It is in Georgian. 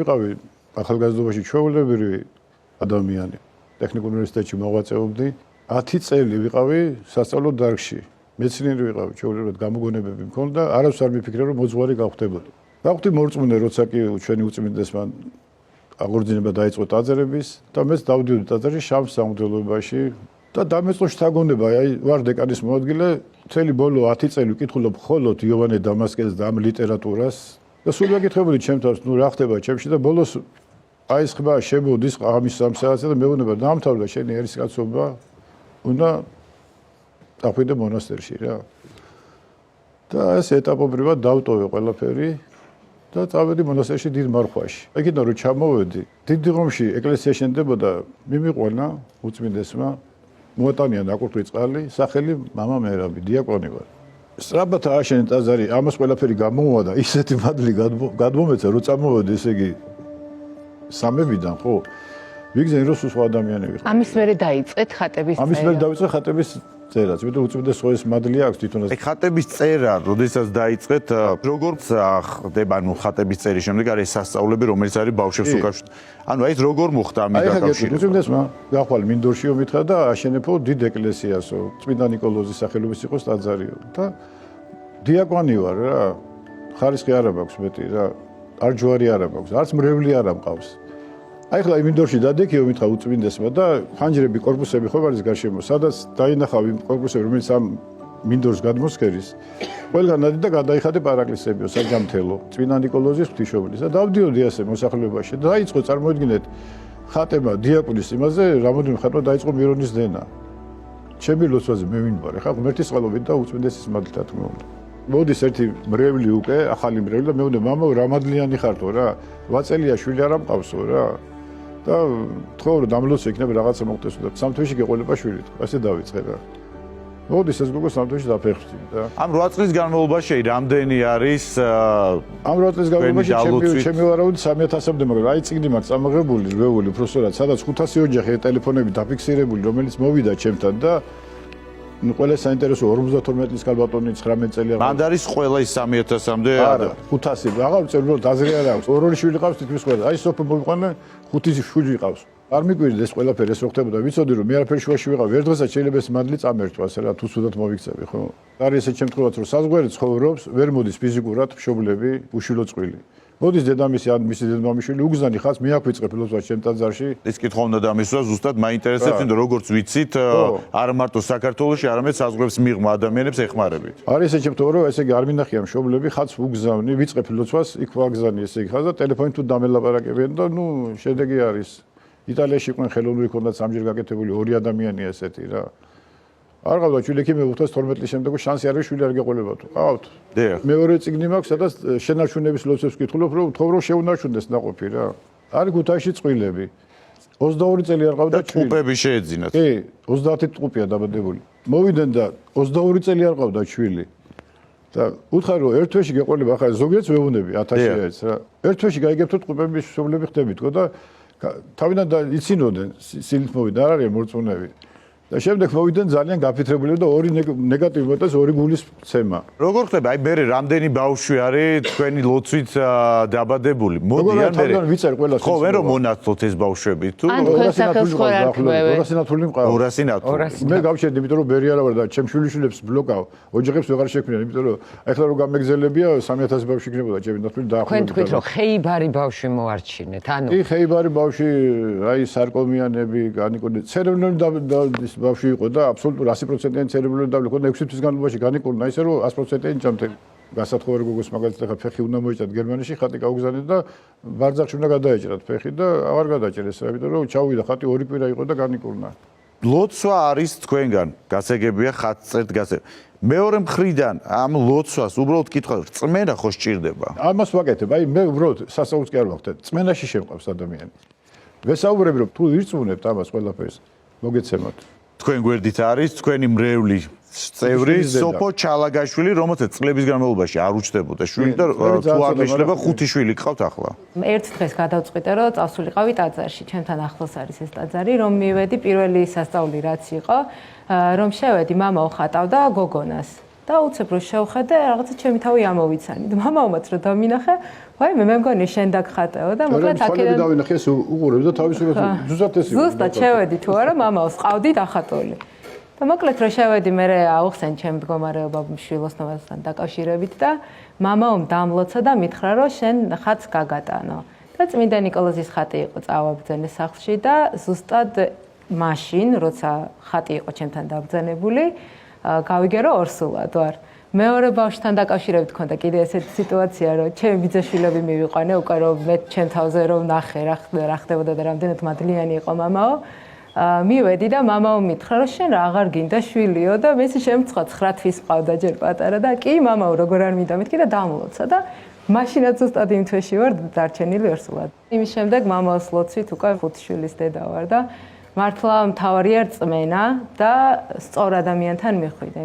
ვიყავი ახალგაზრდობაში ჩვეულებრივი ადამიანი. ტექნიკურ უნივერსიტეტში მოღვაწეობდი. 10 წელი ვიყავი სასწავლო დარგში. მეცნიერი ვიყავი, ჩვეულებრივად გამოგონებები მქონდა, არასდროს არ მიფიქრე რომ მოძღვარი გავხდებოდი. გავხდი მორწმუნე, როცა კი ჩვენი უწმინდესმა აღორძინება დაიწყო ტაძრების და მეც დავდიოდი ტაძარში შავ სამღვდელოებაში და დამეწყო შთაგონება, აი ვარ დეკანის მოადგილე, მთელი ბოლო 10 წელი ვკითხულობ მხოლოდ იოვანე დამასკელს და ამ ლიტერატურას და სულ მეკითხებოდი ჩემ თავს, ნუ რა ხდება ჩემში და ბოლოს აი ეს ხება შემოდის ამის 3 საათზე და მეუბნება დაამთავრდა შენი ერისკაცობა, უნდა დახვიდე მონასტერში რა. და ეს ეტაპობრივად დავტოვე ყველაფერი და წავედი მონასტერში დიდ მარხვაში. ეგიდან რომ ჩამოვედი, დიდ ღრომში ეკლესია შენდებოდა, მიმიყვანა უწმინდესმა, მოატანია ნაკურთხი წყალი, სახელი მამა მერაბი, დიაკონი ვარ. სწრაფად ააშენე ტაძარი, ამას ყველაფერი გამოუვა და ისეთი მადლი გადმომეცა, რომ წამოვედი, ესე იგი სამებიდან, ხო? ვიგზენი რომ სულ სხვა ადამიანი ვიყავ. ამის მერე დაიწყეთ ხატების წერა. ამის მერე დავიწყე ხატების წერაც, იმიტომ უწმინდეს სხვა ეს მადლი აქვს თვითონაც. ეგ ხატების წერა, როდესაც დაიწყეთ, როგორც ხდება, ანუ ხატების წერის შემდეგ არის სასწაულები, რომელიც არის ბავშვებს უკავშირდება. ანუ აი ეს როგორ მოხდა ამის დაკავშირება? უწმინდესმა გახვალ მინდორშიო მითხრა და აშენებო დიდ ეკლესიასო, წმინდა ნიკოლოზის სახელობის იყოს ტაძარიო და დიაკონი ვარ რა. ხარისხი არა მაქვს მეტი რა. არ ჯვარი არა მაქვს, არც მრევლი არა მყავს. აი ხლა მინდორში დადექიო მითხრა უწმინდესმა და ხანჯრები კორპუსები ხო არის გარშემო, სადაც დაინახავ იმ კორპუსები, რომელიც ამ მინდორს გადმოსქერის. ყველგან დადი და გადაიხადე პარაკლისებიო, საჯამთელო, წმინდა ნიკოლოზის ღვთისმშობლის და დავდიოდი ასე მოსახლეობაში და დაიწყო წარმოიდგინეთ ხატება დიაკონის იმაზე, რამოდენიმე ხატვა დაიწყო მირონის დენა. ჩემი ლოცვაზე მე ვინ ვარ? ხა ღმერთის წყალობით და უწმინდესის მადლით რა თქმა უნდა. მოდის ერთი მრევლი უკვე, ახალი მრევლი და მეუბნება, მამა რა მადლიანი ხართო რა. 8 წელია შვილი არ ამყავსო რა. და თქო რომ დამლოცე იქნება რაღაცა მოხდეს და სამთვეში გეყოლება შვილი. ასე დავიწყე რა. მოდის ეს გოგო სამთვეში დაფეხმძი და ამ 8 წლის განმავლობაში რამდენი არის ამ 8 წლის განმავლობაში ჩემი ვარაუდი 3000-მდე, მაგრამ აი წიგნი მაქვს წამოღებული, რვეული, უბრალოდ სადაც 500 ოჯახი ტელეფონები დაფიქსირებული, რომელიც მოვიდა ჩემთან და ნუ ყველა საინტერესო 52 წლის ქალბატონი 19 წელია. მანდ არის ყველა ის 3000-მდე? არა, 500. აღარ ვწერ, რომ დაზრე არ აქვს. ორი შვილი ყავს თითქმის ყველა. აი სოფო მოიყვანა 5 შვილი ყავს. არ მიგვირდა ეს ყველაფერი ეს რო ხდებოდა. ვიცოდი რომ მე არაფერი შუაში ვიყავ. ერთ დღესაც შეიძლება ეს მადლი წამერთვა, ასე რა, თუ სუდად მოვიქცევი, ხო? არის ესე შემთხვევაც რომ საზღვარი ცხოვრობს, ვერ მოდის ფიზიკურად მშობლები, უშვილო წყვილი. მოდის დედამისი ან მისი დედმამიშვილი უგზანი ხას მე აქვიწყებ ლოცვას ჩემ ტაძარში. ეს კითხვა უნდა დამისვა ზუსტად მაინტერესებს, იმიტომ როგორც ვიცით, არა მარტო საქართველოში, არამედ საზღვრებს მიღმა ადამიანებს ეხმარებით. არის ეს შემთხვევა რომ ესე იგი არ მინახია მშობლები, ხაც უგზავნი, ვიწყებ ლოცვას, იქ ვაგზანი ესე იგი ხას და ტელეფონით თუ დამელაპარაკებიან და ნუ შედეგი არის. იტალიაში იყვნენ ხელოვნური ქონდათ სამჯერ გაკეთებული ორი ადამიანია ესეთი რა. არ ყავდა შვილი კი მე 12 წლის შემდეგ შანსი არის შვილი არ გეყოლება თუ ყავთ. მეორე წიგნი მაქვს, სადაც შენარჩუნების ლოცვებს ვკითხულობ, რომ თქო რომ შეუნარჩუნდეს ნაყოფი რა. არის ქუთაისში წყვილები. 22 წელი არ ყავდა შვილი. ტყუპები შეეძინათ. კი, 30 ტყუპია დაბადებული. მოვიდნენ და 22 წელი არ ყავდა შვილი. და უთხარ რომ ერთ თვეში გეყოლება, ახლა ზოგიერთს ვეუბნები 1000-ს რა. ერთ თვეში გაიგებთო ტყუპების მშობლები ხდებითო და თავიდან და იცინოდნენ სილით მოვიდა, არ არის მორწმუნეები. და შემდეგ მოვიდნენ ძალიან გაფიქრებული და ორი ნეგატივი მოწეს, ორი გულის ცემა. როგორ ხდება? აი მე რამდენი ბავშვი არის თქვენი ლოცვით დაბადებული? მოდიან მე. თავიდან ვიცარ ყველას. ხო, ვერ რომ მონაცვლოთ ეს ბავშვები თუ ან თქვენ სახელს ხო არ ქმევენ? 200 ნათული მყავს. 200 ნათული. მე გავჩერდი, იმიტომ რომ ბერი არა ვარ და ჩემ შვილიშვილებს ბლოკავ. ოჯახებს ვეღარ შექმნიან, იმიტომ რომ ახლა რომ გამეგზელებია 3000 ბავშვი იქნებოდა ჩემი ნათული დაახლოებით. თქვენ თქვით რომ ხეიბარი ბავშვი მოარჩინეთ, ანუ კი, ხეიბარი ბავშვი, აი სარკომიანები, განიკურნე, ცერემონიალური ბავშვი იყო და აბსოლუტურად 100%-იანი ცერემონიალური დაბლა ჰქონდა 6 თვის განმავლობაში განიკურნა, ისე რომ 100%-იანი ჯამთელი. გასათხოვარი გოგოს მაგალითად ახლა ფეხი უნდა მოიჭრათ გერმანიაში, ხატი გაუგზავნეთ და ბარძახში უნდა გადაეჭრათ ფეხი და აღარ გადაჭერეს რა, იმიტომ რომ ჩავიდა ხატი ორი კვირა იყო და განიკურნა. ლოცვა არის თქვენგან, გასაგებია ხატწერთ გასაგებია. მეორე მხრიდან ამ ლოცვას უბრალოდ კითხვა, რწმენა ხო სჭირდება? ამას ვაკეთებ, აი მე უბრალოდ სასწაულს კი არ ვახდებ, რწმენაში შემყავს ადამიანი. ვესაუბრები რომ თუ ირწმუნებთ ამას ყველაფერს, მოგეცემოთ. თქვენ გვერდით არის თქვენი მრევლის წევრი სოფო ჩალაგაშვილი, რომელსაც წლების განმავლობაში არ უჩნდებოდა შვილი და თუ არ მიშლება 5 შვილი გყავთ ახლა. ერთ დღეს გადავწყვიტე რომ წავსულიყავი ტაძარში. ჩემთან ახლოს არის ეს ტაძარი, რომ მივედი პირველი სასწაული რაც იყო, რომ შევედი, მამა უხატავდა გოგონას. და უცებ რო შევხედე, რაღაცა ჩემი თავი ამოვიცანით. მამაომაც რო დამინახე, ვაიმე, მე მგონი შენ დაგხატეო და მოკლედ აქედან დავინახე ეს უყურებს და თავისუფლად ზუსტად ეს იყო. ზუსტად შევედი თუ არა, მამაოს ყავდი დახატული. და მოკლედ რო შევედი, მე აუხსენ ჩემ მდგომარეობა შვილოსნობასთან დაკავშირებით და მამაომ დამლოცა და მითხრა, რომ შენ ხატს გაგატანო. და წმინდა ნიკოლოზის ხატი იყო წავაბრძენე სახლში და ზუსტად მაშინ, როცა ხატი იყო ჩემთან დაბრძანებული, გავიგე რომ ორსულად ვარ. მეორე ბავშვთან დაკავშირებით მქონდა კიდე ესეთი სიტუაცია, რომ ჩემი ბიძაშვილები მივიყვანე, უკვე რომ მე ჩემ თავზე რომ ნახე რა ხდებოდა და რამდენად მადლიანი იყო მამაო. მივედი და მამაო მითხრა, რომ შენ რა აღარ გინდა შვილიო და მე შემწყვა 9 თვის მყავდა ჯერ პატარა და კი მამაო როგორ არ მინდა მეთქი და დამლოცა და მაშინაც ზუსტად იმ თვეში ვარ დარჩენილი ორსულად. იმის შემდეგ მამაოს ლოცვით უკვე 5 შვილის დედა ვარ და მართლა მთავარია რწმენა და სწორ ადამიანთან მიხვიდე.